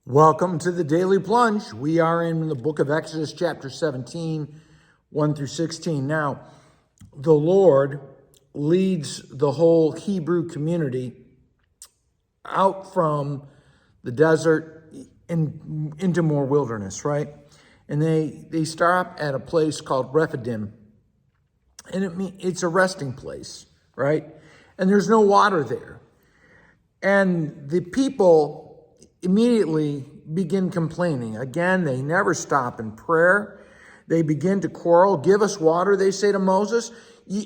Welcome to the Daily Plunge. We are in the book of Exodus, chapter 17, 1 through 16. Now, the Lord leads the whole Hebrew community out from the desert into more wilderness, right? And they stop at a place called Rephidim. And it's a resting place, right? And there's no water there. And the people immediately begin complaining. Again, they never stop in prayer. They begin to quarrel. Give us water, they say to Moses.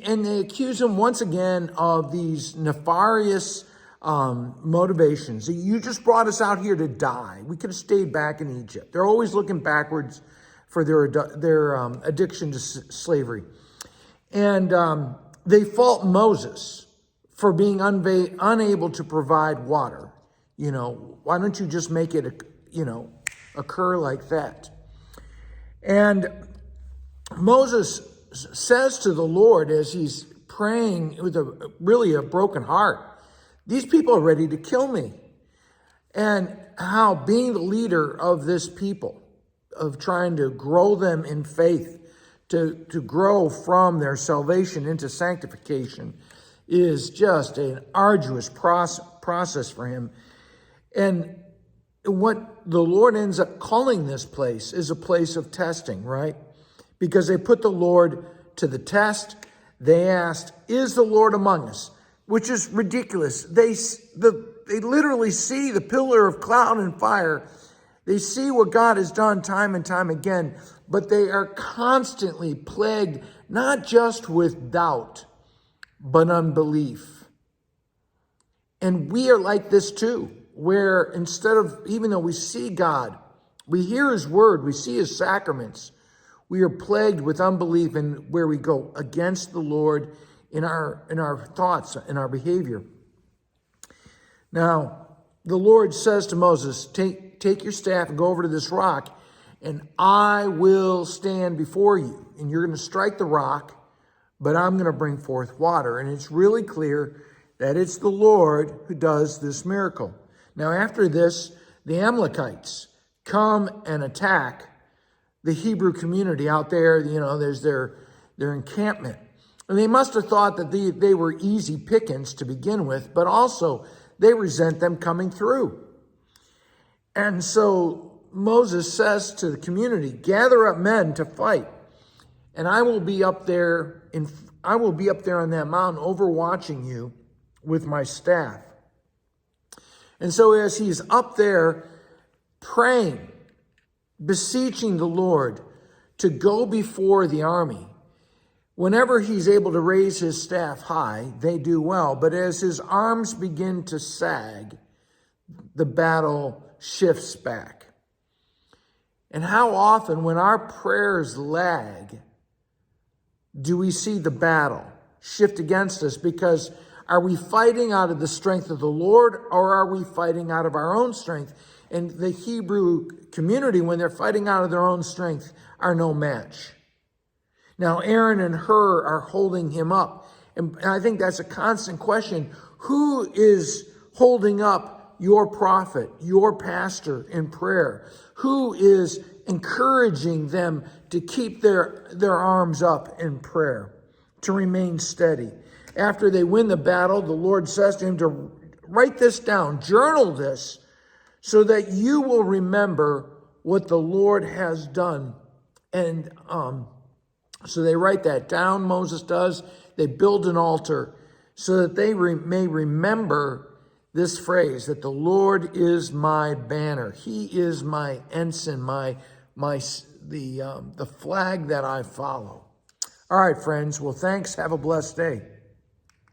And they accuse him once again of these nefarious motivations. You just brought us out here to die. We could have stayed back in Egypt. They're always looking backwards for their addiction to slavery. And they fault Moses for being unable to provide water. Why don't you just make it, occur like that? And Moses says to the Lord as he's praying with really a broken heart, these people are ready to kill me. And how being the leader of this people, of trying to grow them in faith, to grow from their salvation into sanctification, is just an arduous process for him. And what the Lord ends up calling this place is a place of testing, right? Because they put the Lord to the test. They asked, is the Lord among us? Which is ridiculous. They literally see the pillar of cloud and fire. They see what God has done time and time again, but they are constantly plagued, not just with doubt, but unbelief. And we are like this too, where instead of, even though we see God, we hear his word, we see his sacraments, we are plagued with unbelief, and where we go against the Lord in our thoughts, in our behavior. Now, the Lord says to Moses, take your staff and go over to this rock, and I will stand before you. And you're going to strike the rock, but I'm going to bring forth water. And it's really clear that it's the Lord who does this miracle. Now, after this, the Amalekites come and attack the Hebrew community out there. There's their encampment. And they must have thought that they were easy pickings to begin with, but also they resent them coming through. And so Moses says to the community, gather up men to fight, and I will be up there on that mountain overwatching you with my staff. And so as he's up there praying, beseeching the Lord to go before the army, whenever he's able to raise his staff high, they do well. But as his arms begin to sag, the battle shifts back. And how often when our prayers lag, do we see the battle shift against us? Because are we fighting out of the strength of the Lord, or are we fighting out of our own strength? And the Hebrew community, when they're fighting out of their own strength, are no match. Now, Aaron and Hur are holding him up. And I think that's a constant question. Who is holding up your prophet, your pastor in prayer? Who is encouraging them to keep their arms up in prayer, to remain steady? After they win the battle, the Lord says to him to write this down, journal this, so that you will remember what the Lord has done. And so they write that down, Moses does. They build an altar so that they may remember this phrase, that the Lord is my banner. He is my ensign, the flag that I follow. All right, friends. Well, thanks. Have a blessed day.